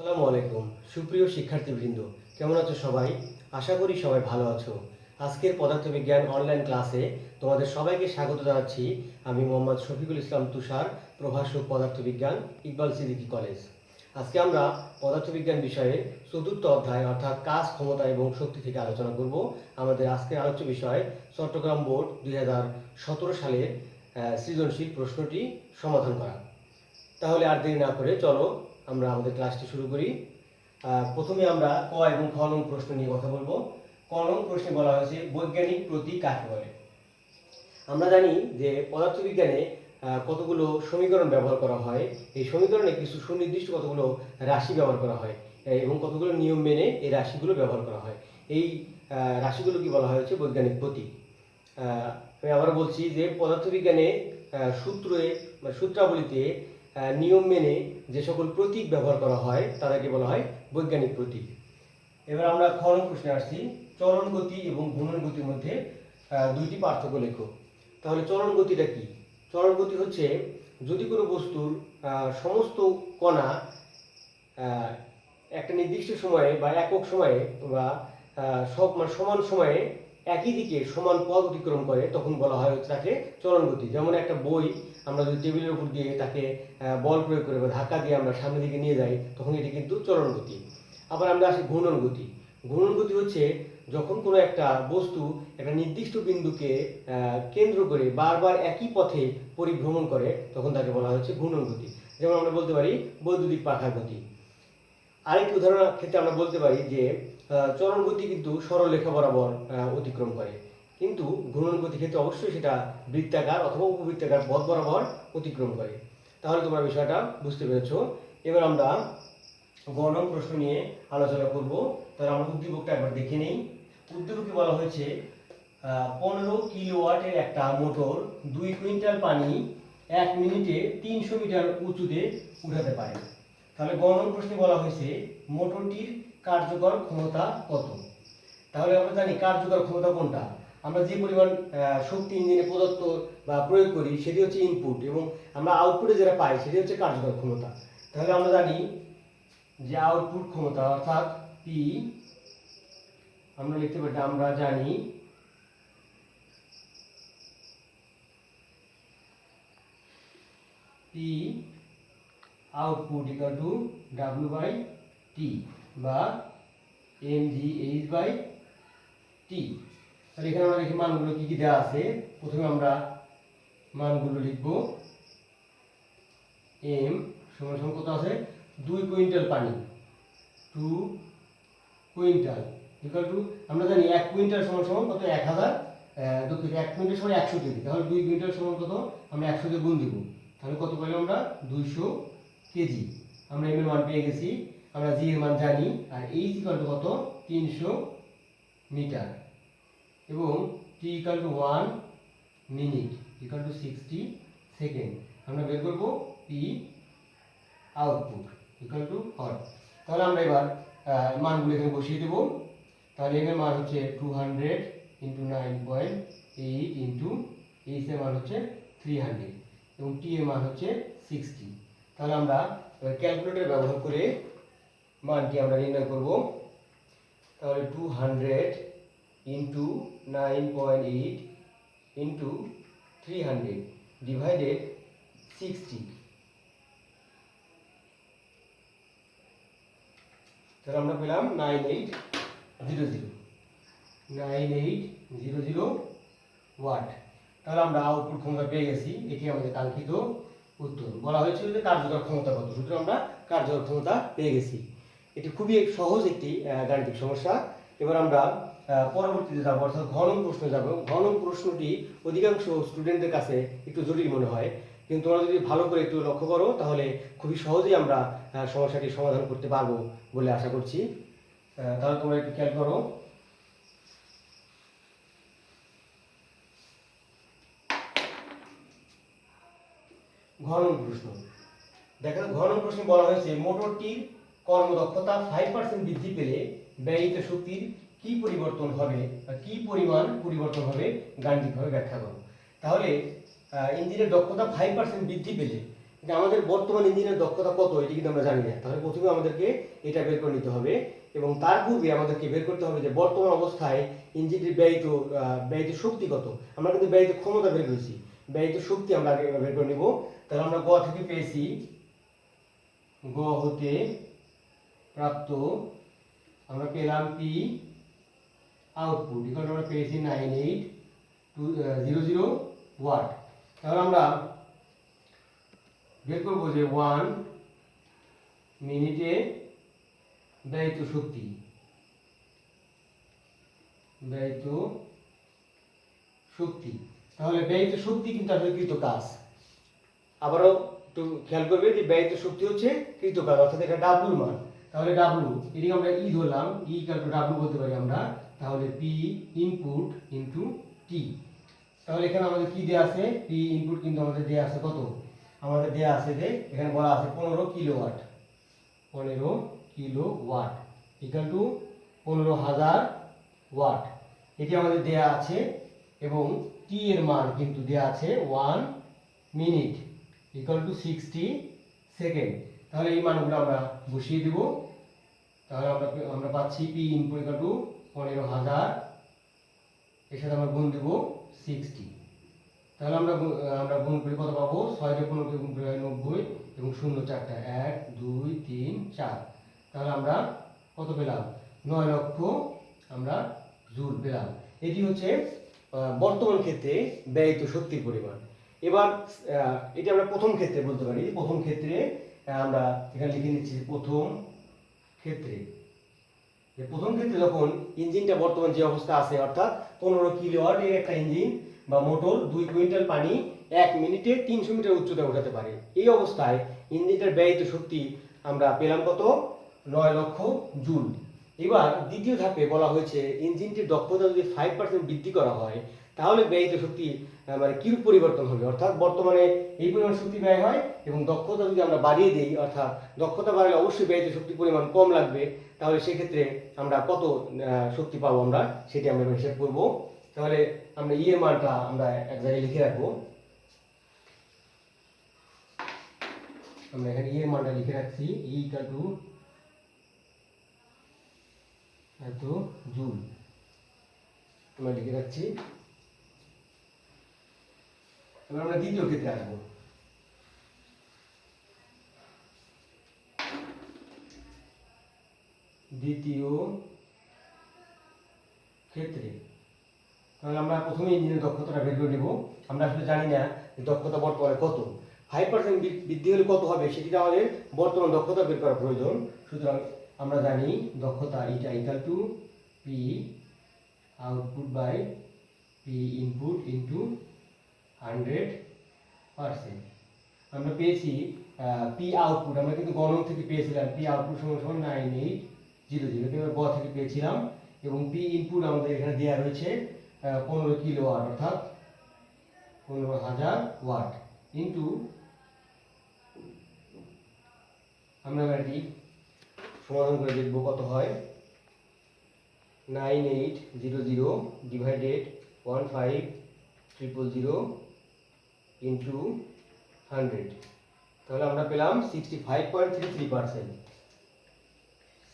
আসসালামু আলাইকুম সুপ্রিয় শিক্ষার্থীবৃন্দ, কেমন আছো সবাই? আশা করি সবাই ভালো আছো। আজকের পদার্থবিজ্ঞান অনলাইন ক্লাসে তোমাদের সবাইকে স্বাগত জানাচ্ছি। আমি মোহাম্মদ শফিকুল ইসলাম তুষার, প্রভাষক পদার্থবিজ্ঞান, ইকবাল সিদ্দিকী কলেজ। আজকে আমরা পদার্থবিজ্ঞান বিষয়ে চতুর্থ অধ্যায় অর্থাৎ কাজ, ক্ষমতা এবং শক্তি থেকে আলোচনা করব। আমাদের আজকের আলোচ্য বিষয় চট্টগ্রাম বোর্ড 2017 সালের সৃজনশীল প্রশ্নটি সমাধান করা। তাহলে আর দেরি না করে চলো আমরা আমাদের ক্লাসটি শুরু করি। প্রথমে আমরা ক এবং খ নং প্রশ্ন নিয়ে কথা বলবো। ক নং প্রশ্নে বলা হয়েছে বৈজ্ঞানিক প্রতীক কাকে বলে। আমরা জানি যে পদার্থবিজ্ঞানে কতগুলো সমীকরণ ব্যবহার করা হয়। এই সমীকরণে কিছু সুনির্দিষ্ট কতগুলো রাশি ব্যবহার করা হয় এবং কতগুলো নিয়ম মেনে এই রাশিগুলো ব্যবহার করা হয়। এই রাশিগুলো কি বলা হয়েছে বৈজ্ঞানিক প্রতীক। আমি আবার বলছি যে পদার্থবিজ্ঞানে সূত্রাবলীতে নিয়ম মেনে যে সকল প্রতীক ব্যবহার করা হয় তাদেরকে বলা হয় বৈজ্ঞানিক প্রতীক। এবার আমরা খ নং প্রশ্নে আসছি, চলন গতি এবং ঘূর্ণন গতির মধ্যে দুইটি পার্থক্য লেখো। তাহলে চলন গতিটা কি? চলন গতি হচ্ছে যদি কোনো বস্তুর সমস্ত কণা একটা নির্দিষ্ট সময়ে বা একক সময়ে বা সমান সময়ে একই দিকে সমান পথ অতিক্রম করে তখন বলা হয় হচ্ছে তাকে চলন গতি। যেমন একটা বই আমরা যদি টেবিলের উপর দিয়ে তাকে বল প্রয়োগ করে বা ধাক্কা দিয়ে আমরা সামনের দিকে নিয়ে যাই তখন এটি কিন্তু চলন গতি। আবার আমরা আসি ঘূর্ণন গতি। ঘূর্ণন গতি হচ্ছে যখন কোনো একটা বস্তু একটা নির্দিষ্ট বিন্দুকে কেন্দ্র করে বারবার একই পথে পরিভ্রমণ করে তখন তাকে বলা হচ্ছে ঘূর্ণন গতি। যেমন আমরা বলতে পারি বৈদ্যুতিক পাখার গতি। আরেকটি উদাহরণের ক্ষেত্রে আমরা বলতে পারি যে চলন গতি কিন্তু সরলরেখা বরাবর অতিক্রম করে, কিন্তু ঘূর্ণন গতি ক্ষেত্রে অবশ্যই সেটা বৃত্তাকার অথবা উপবৃত্তাকার পথ বরাবর অতিক্রম করে। তাহলে তোমরা বিষয়টা বুঝতে পেরেছো। এবার আমরা গ নং প্রশ্ন নিয়ে আলোচনা করব। তাহলে আমরা উদ্দীপকটা একবার দেখে নেই। উদ্দীপকে বলা হয়েছে 15 কিলোওয়াটের একটা মোটর 2 কুইন্টাল পানি 1 মিনিটে 300 মিটার উঁচুতে উঠাতে পারে। তাহলে গ নং প্রশ্নে বলা হয়েছে মোটরটির কার্যকর ক্ষমতা কত। তাহলে আমরা জানি কার্যকর ক্ষমতা কোনটা, আমরা যে পরিমাণ শক্তি ইঞ্জিনে প্রদত্ত বা প্রয়োগ করি সেটি হচ্ছে ইনপুট এবং আমরা আউটপুটে যেটা পাই সেটি হচ্ছে কার্যকর ক্ষমতা। তাহলে আমরা জানি যে আউটপুট ক্ষমতা অর্থাৎ পি আমরা লিখতে পারি, আমরা জানি P output equal to W by T বা mgh বাই টি। তাহলে এখানে আমরা দেখি মানগুলো কি কি দেওয়া আছে। প্রথমে আমরা মানগুলো লিখব। m সমান সমান কত আছে 2 কুইন্টাল পানি, 2 কুইন্টাল ইকুয়াল টু আমরা জানি 1 কুইন্টাল সমান সমান কত 1000 দুঃখিত 1 কুইন্টাল সমান 100 কেজি। তাহলে 2 কুইন্টাল সমান কত আমরা 100 দিয়ে গুণ দিব। তাহলে কত পেলাম আমরা 200 কেজি। আমরা m এর মান পেয়ে গেছি, আমরা g এর মান জানি, আর h ইকুয়াল টু কত 300 মিটার এবং t equal to 1 minute equal to 60 second. আমরা বের করব p output equal too hot. তাহলে আমরা এবার মানগুলো এখানে বসিয়ে দেব। তাহলে m এর মান হচ্ছে 200 ইন্টু 9.8 ইন্টু h এর মান হচ্ছে 300 এবং t এর মান হচ্ছে 60। তাহলে আমরা ক্যালকুলেটর ব্যবহার করে মানটি আমরা নির্ণয় করব। তাহলে 200 ইন্টু 9.8 ইন্টু 300 ডিভাইডেড 60। তাহলে আমরা পেলাম 9800 ওয়াট। তাহলে আমরা আউটপুট ক্ষমতা পেয়ে গেছি, এটি আমাদের কাঙ্ক্ষিত উত্তর। বলা হয়েছিল যে কার্যকর ক্ষমতা কত, সুতরাং আমরা কার্যকর ক্ষমতা পেয়ে গেছি। এটি খুবই সহজ একটি গাণিতিক সমস্যা। এবার আমরা পরবর্তীতে যাবো অর্থাৎ ঘ নং প্রশ্নে যাবো। ঘ নং প্রশ্নটি অধিকাংশ স্টুডেন্টদের কাছে একটু জটিল মনে হয়, কিন্তু তোমরা যদি ভালো করে একটু লক্ষ্য করো তাহলে খুবই সহজেই আমরা সমস্যাটি সমাধান করতে পারবো বলে আশা করছি। তাহলে তোমরা একটু খেয়াল করো। ঘ নং প্রশ্ন দেখো, ঘ নং প্রশ্নে বলা হয়েছে মোটরটির কর্মদক্ষতা 5% বৃদ্ধি পেলে ব্যয়িত শক্তির কি পরিবর্তন হবে বা কি পরিমাণ পরিবর্তন হবে গাণিতিকভাবে ব্যাখ্যা করো। তাহলে ইঞ্জিনের দক্ষতা 5% বৃদ্ধি পেলে যে আমাদের বর্তমান ইঞ্জিনের দক্ষতা কত এটি কিন্তু আমরা জানি না। তাহলে প্রথমে আমাদেরকে এটা বের করে নিতে হবে এবং তার পূর্বে আমাদেরকে বের করতে হবে যে বর্তমান অবস্থায় ইঞ্জিনটির ব্যয়িত শক্তি কত। আমরা কিন্তু ব্যয়িত ক্ষমতা বের করেছি, ব্যয়িত শক্তি আমরা আগে বের করে নিব। তাহলে আমরা গ থেকে পেয়েছি, গ হতে প্রাপ্ত আমরা পেলাম পি আউটপুট ইকুয়াল আমরা পেয়েছি 98200 ওয়াট। তাহলে আমরা বের করবো যে 1 মিনিটে ব্যয়িত শক্তি, তাহলে ব্যয়িত শক্তি কিন্তু আসলে কৃত কাজ। আবারও একটু খেয়াল করবে যে ব্যয়িত শক্তি হচ্ছে কৃত কাজ, অর্থাৎ এটা ডাব্লুর মান। তাহলে ডাব্লু এদিকে আমরা ই ধরলাম, ই ইকুয়াল টু ডাব্লু বলতে পারি আমরা। তাহলে পি ইনপুট ইনটু টি। তাহলে এখানে আমাদের কি দেয়া আছে, পি ইনপুট কিন্তু আমাদের দেয়া আছে কত, আমাদের দেয়া আছে যে এখানে বলা আছে 15 kilowatt, 15 kilowatt equal to 15,000 watt, এটি আমাদের দেয়া আছে। এবং টি এর মান কিন্তু দেয়া আছে 1 মিনিট ইকুয়াল টু 60 সেকেন্ড। তাহলে এই মানগুলো আমরা বসিয়ে দেব। তাহলে আমরা পাচ্ছি পি ইনপুট ইকুয়াল টু 15,000, এর সাথে আমরা গুণ দেব 60। তাহলে আমরা গুণ করে কত পাবো, 6 দিয়ে 15 গুণ করে 90 এবং 0 4টা 1 2 3 4। তাহলে আমরা কত পেলাম, 9 লক্ষ আমরা জুল পেলাম। এটি হচ্ছে বর্তমান ক্ষেত্রে ব্যয়িত শক্তির পরিমাণ। এবার এটি আমরা প্রথম ক্ষেত্রে বলতে পারি। প্রথম ক্ষেত্রে আমরা এখানে লিখে নিচ্ছি প্রথম ক্ষেত্রে, যখন ইঞ্জিনটা বর্তমান যে অবস্থা আছে, অর্থাৎ 15 কিলোওয়াট এর একটা ইঞ্জিন বা মোটর 2 কুইন্টাল পানি 1 মিনিটে 300 মিটার উচ্চতায় উঠাতে পারে। এই অবস্থায় ইঞ্জিনটার ব্যয়িত শক্তি আমরা পেলাম কত, 9 লক্ষ জুল। এবার দ্বিতীয় ধাপে বলা হয়েছে ইঞ্জিনটির দক্ষতা যদি 5% বৃদ্ধি করা হয় তাহলে ব্যয়িত শক্তি মানে কিরূপ পরিবর্তন হবে, অর্থাৎ বর্তমানে এই পরিমাণ শক্তি ব্যয় হয় এবং দক্ষতা যদি আমরা বাড়িয়ে দিই, অর্থাৎ দক্ষতা বাড়ালে অবশ্যই ব্যয়িত শক্তির পরিমাণ কম লাগবে। তাহলে সেক্ষেত্রে আমরা কত শক্তি পাবো আমরা সেটি আমরা হিসাব করব। তাহলে আমরা ই এর মানটা আমরা এক জায়গায় লিখে রাখবো। আমরা এখানে ই এর মানটা লিখে রাখছি, ই ইকুয়াল টু এত জুল আমরা লিখে রাখছি। এবার আমরা দ্বিতীয় ক্ষেত্রে আসবো। দ্বিতীয় ক্ষেত্রে তাহলে আমরা প্রথমে ইঞ্জিনের দক্ষতাটা বের করে নেব। আমরা আসলে জানি না দক্ষতা বর্তমানে কত, 5% বৃদ্ধি হলে কত হবে সেটি আমাদের বর্তমান দক্ষতা বের করা প্রয়োজন। সুতরাং আমরা জানি দক্ষতা এটা equal to P output by P input into 100%। আমরা পেয়েছি পি আউটপুট, আমরা কিন্তু গণন থেকে পেয়েছিলাম পি আউটপুট সমান 9800 গ থেকে পেয়েছিলাম। এবং পি ইনপুট আমাদের এখানে দেওয়া রয়েছে 15 কিলোওয়াট, অর্থাৎ 15,000 ওয়াট ইনটু আমরা এটি সমাধান করে দেখব কত হয়। 9800 ডিভাইডেড 15,000 ইনটু 100। তাহলে আমরা পেলাম 65.33%,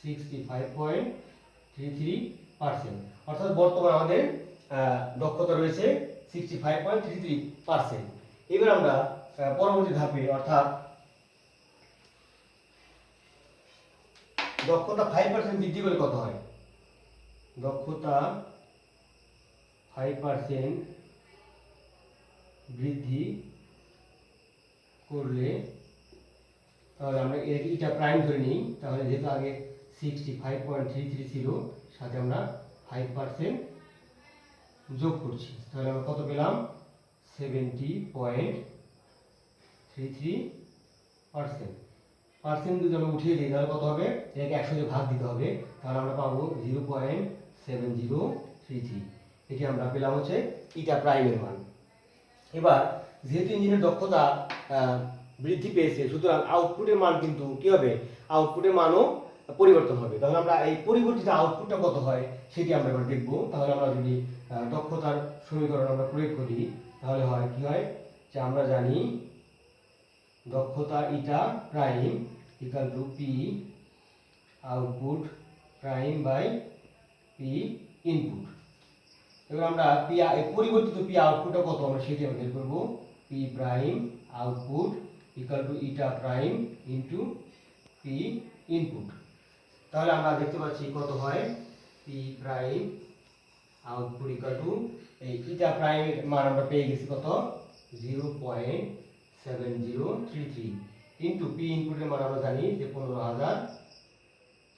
65.33%। অর্থাৎ বর্তমানে আমাদের দক্ষতা রয়েছে 65.33%। এবার আমরা পরবর্তী ধাপে, অর্থাৎ দক্ষতা 5% বৃদ্ধি করলে কত হয়, দক্ষতা 5% বৃদ্ধি করলে তাহলে আমরা এটা প্রাইম ধরে নিই। তাহলে যেহেতু আগে 65.33 ছিল, সাথে আমরা 5% যোগ করছি, তাহলে আমরা কত পেলাম 70.33%। পার্সেন্ট যদি আমরা উঠিয়ে দিই তাহলে কত হবে, এটাকে 100 দিয়ে ভাগ দিতে হবে, তাহলে আমরা পাবো 0.7033। এটি আমরা পেলাম হচ্ছে ইটা প্রাইমের মান। এবার যেহেতু ইঞ্জিনের দক্ষতা বৃদ্ধি পেয়েছে, সুতরাং আউটপুটের মান কিন্তু কি হবে, আউটপুটের মানও পরিবর্তন হবে। তাহলে আমরা এই পরিবর্তিত আউটপুটটা কত হয় সেটি আমরা এবার দেখব। তাহলে আমরা যদি দক্ষতার সমীকরণ আমরা প্রয়োগ করি তাহলে হয় কি হয়, যে আমরা জানি দক্ষতা eta prime equal to P output prime by P input. এবার আমরা পি পরিবর্তিত পি আউটপুটটা কত আমরা সেটা বের করব। P prime output equal two ইটা প্রাইম ইনটু পি ইনপুট। তাহলে আমরা দেখতে পাচ্ছি কত হয়, P prime output equal two এই ইটা প্রাইমের মান আমরা পেয়ে গেছি কত 0.7033 ইনটু পি ইনপুটের মান আমরা জানি যে 15,000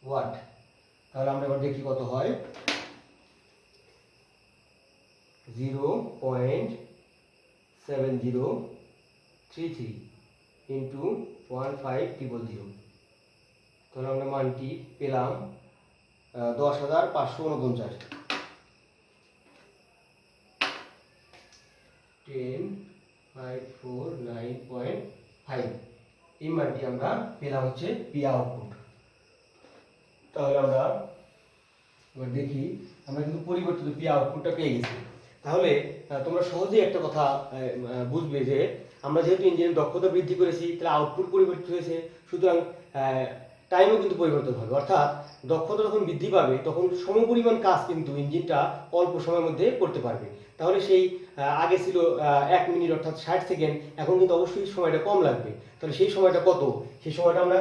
ওয়াট। তাহলে আমরা এবার দেখি কত হয়, 0.7033 ইন্টু 1500। তাহলে আমরা মানটি পেলাম 10,549। 10549.5 এই মানটি আমরা পেলাম হচ্ছে পি আউটপুট। তাহলে আমরা এবার দেখি আমরা কিন্তু পরিবর্তিত পি আউটপুটটা পেয়ে গেছি। তাহলে তোমরা সহজেই একটা কথা বুঝবে যে আমরা যেহেতু ইঞ্জিনের দক্ষতা বৃদ্ধি করেছি তাহলে আউটপুট পরিবর্তিত হয়েছে, সুতরাং টাইমও কিন্তু পরিবর্তন হবে। অর্থাৎ দক্ষতা যখন বৃদ্ধি পাবে তখন সমপরিমাণ কাজ কিন্তু ইঞ্জিনটা অল্প সময়ের মধ্যে করতে পারবে। তাহলে সেই আগে ছিল 1 মিনিট অর্থাৎ 60 সেকেন্ড, এখন কিন্তু অবশ্যই সময়টা কম লাগবে। তাহলে সেই সময়টা কত, সেই সময়টা আমরা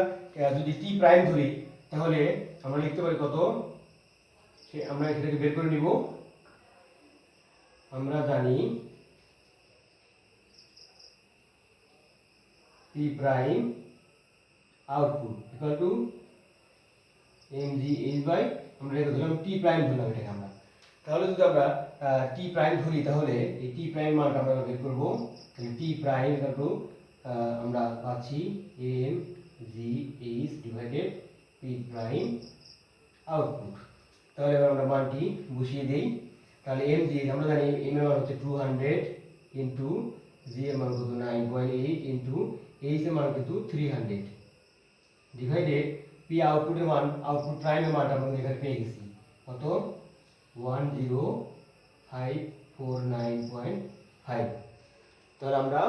যদি টি প্রাইম ধরি তাহলে আমরা লিখতে পারি কত, আমরা এটাকে বের করে নিব। আমরা জানি P prime output equal to mgh by আমরা এটা ধরলাম টি প্রাইম ধরলাম এটাকে আমরা। তাহলে যদি আমরা টি প্রাইম ধরি তাহলে এই টি প্রাইম মানটা আমরা বের করব। তাহলে টি প্রাইম ইকুয়াল টু আমরা পাচ্ছি mgh divided P prime output. তাহলে এবার আমরা মানটি বসিয়ে দেই। তাহলে mgh আমরা জানি m এর মান হচ্ছে 200 ইনটু g এর মান কত 9.8 ইনটু h এর মান কিন্তু 300 ডিভাইডেড পি আউটপুটের মান আউটপুট প্রাইমের মানটা আমরা এখানে পেয়ে গেছি কত 10549.5। তাহলে আমরা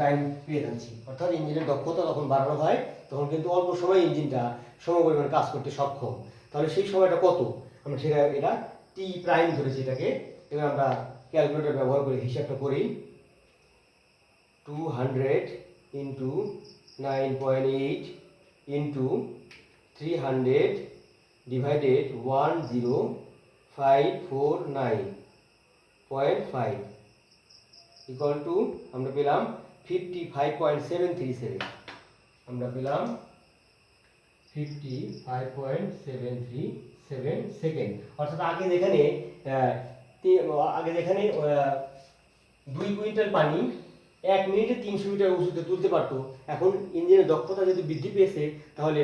টাইম পেয়ে যাচ্ছি। অর্থাৎ ইঞ্জিনের দক্ষতা যখন বাড়ানো হয় তখন কিন্তু অল্প সময়ে ইঞ্জিনটা সমপরিমাণ কাজ করতে সক্ষম। তাহলে সেই সময়টা কত আমরা সেটা এটা টি প্রাইম ধরেছি এটাকে। এবার আমরা ক্যালকুলেটর ব্যবহার করে হিসাবটা করি। 200 into 9.8 into 300 divided 10549.5 equal to আমরা পেলাম 55.737। আমরা পেলাম 55.737 সেকেন্ড। অর্থাৎ আগে যেখানে 2 কুইন্টাল পানি 1 মিনিটে 300 মিটার উঁচুতে তুলতে পারতো, এখন ইঞ্জিনের দক্ষতা যদি বৃদ্ধি পেয়েছে তাহলে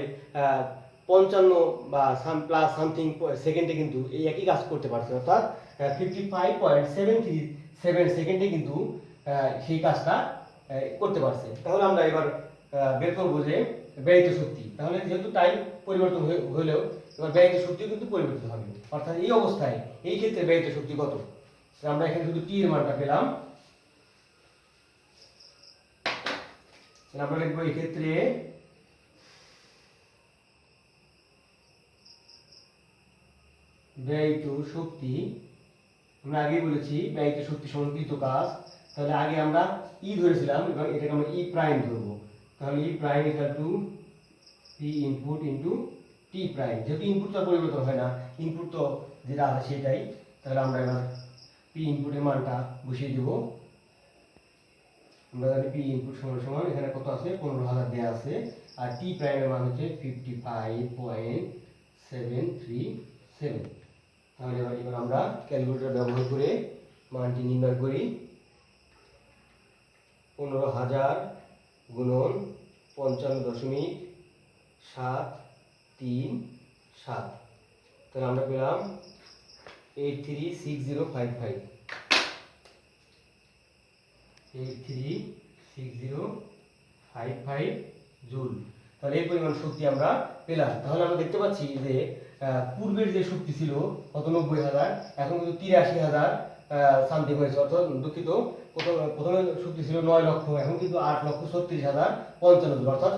55 বা প্লাস সামথিং সেকেন্ডে কিন্তু এই একই কাজ করতে পারছে। অর্থাৎ 55.737 সেকেন্ডে কিন্তু সেই কাজটা করতে পারছে। তাহলে আমরা এবার বের করবো যে ব্যয়িত শক্তি। তাহলে যেহেতু টাইম পরিবর্তন হলেও এবার ব্যয়িত শক্তিও কিন্তু পরিবর্তিত হবে। অর্থাৎ এই অবস্থায় এই ক্ষেত্রে ব্যয়িত শক্তি কত, আমরা এখানে শুধু টি এর মানটা পেলাম। আমরা লিখবো এই ক্ষেত্রে ব্যয়িত শক্তি, আমরা আগেই বলেছি ব্যয়িত শক্তি সমান কৃত কাজ। তাহলে আগে আমরা ই ধরেছিলাম, এবং এটাকে আমরা ই প্রাইম ধরবো। তাহলে ই prime equal to P input into T prime. যেহেতু ইনপুটটা পরিবর্তন হয় না, ইনপুট তো যেটা আছে সেটাই। তাহলে আমরা এবার পি ইনপুটের মানটা বসিয়ে দেব। আমরা জানি পি ইনপুট সমান সমান এখানে কত আছে 15,000 দেওয়া আছে, আর টি প্রাইমের মান হচ্ছে 55.737। তাহলে এবার আমরা ক্যালকুলেটর ব্যবহার করে মানটি নির্ণয় করি। 15,000 গুণন 55.737। তাহলে আমরা পেলাম 836055 836055 জুল। তাহলে এই পরিমাণ শক্তি আমরা পেলাম। তাহলে আমরা দেখতে পাচ্ছি যে পূর্বের যে শক্তি ছিল কত 90,000, এখন কিন্তু সামথিং হয়েছে, অর্থাৎ দুঃখিত, প্রথমে শক্তি ছিল 9 লক্ষ, এখন কিন্তু 8,36,055 জুল, অর্থাৎ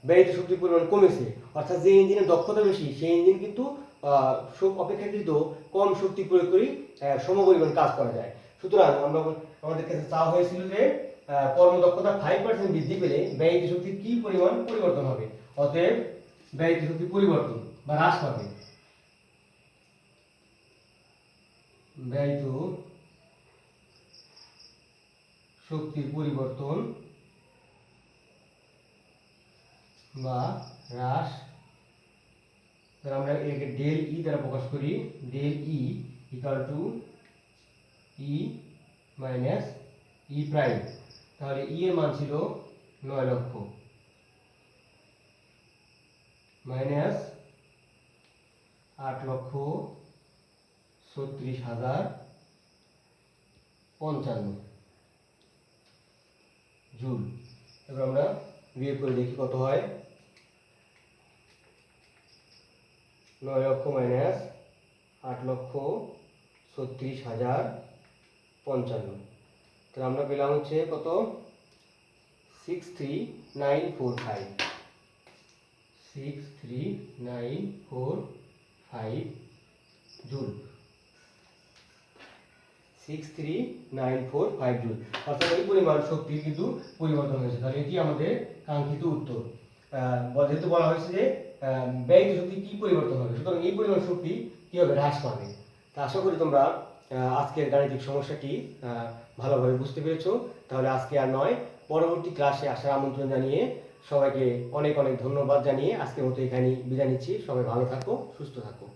ব্যয়িত শক্তির পরিমাণ কমেছে। অর্থাৎ যে ইঞ্জিনের দক্ষতা বেশি সেই ইঞ্জিন কিন্তু অপেক্ষাকৃত কম শক্তি প্রয়োগ করে সমপরিমাণ কাজ করা যায়। সুতরাং আমাদের কাছে চাওয়া হয়েছিল যে কর্মদক্ষতা 5% বৃদ্ধি পেলে ব্যয়িত শক্তির কি পরিমাণ পরিবর্তন হবে, অতএব ব্যয়িত শক্তির পরিবর্তন বা হ্রাস পাবে। ব্যয়িত শক্তির পরিবর্তন বা হ্রাস, আমরা একে ডেল ই দ্বারা প্রকাশ করি, del E equal to E minus E prime. তাহলে ই এর মান ছিল 9 লক্ষ মাইনাস 8,36,055 জুল। এবার আমরা বিয়োগ করে দেখি কত হয়। 9 লক্ষ মাইনাস 8,36,055, তাহলে আমরা পেলাম হচ্ছে কত, 63945, 63945 জুল, 63945 জুল। অর্থাৎ এই পরিমাণ শক্তির কিন্তু পরিবর্তন হয়েছে। তাহলে এটি আমাদের কাঙ্ক্ষিত উত্তর। যেহেতু বলা হয়েছে যে ব্যয়িত শক্তি কি পরিবর্তন হবে, সুতরাং এই পরিমাণ শক্তি কি হবে, হ্রাস পাবে। তা আশা করি তোমরা আজকের গাণিতিক সমস্যাটি ভালোভাবে বুঝতে পেরেছো। তাহলে আজকে আর নয়, পরবর্তী ক্লাসে আসার আমন্ত্রণ জানিয়ে সবাইকে অনেক অনেক ধন্যবাদ জানিয়ে আজকের মতো এখানেই বিদায় নিচ্ছি। সবাই ভালো থাকো, সুস্থ থাকো।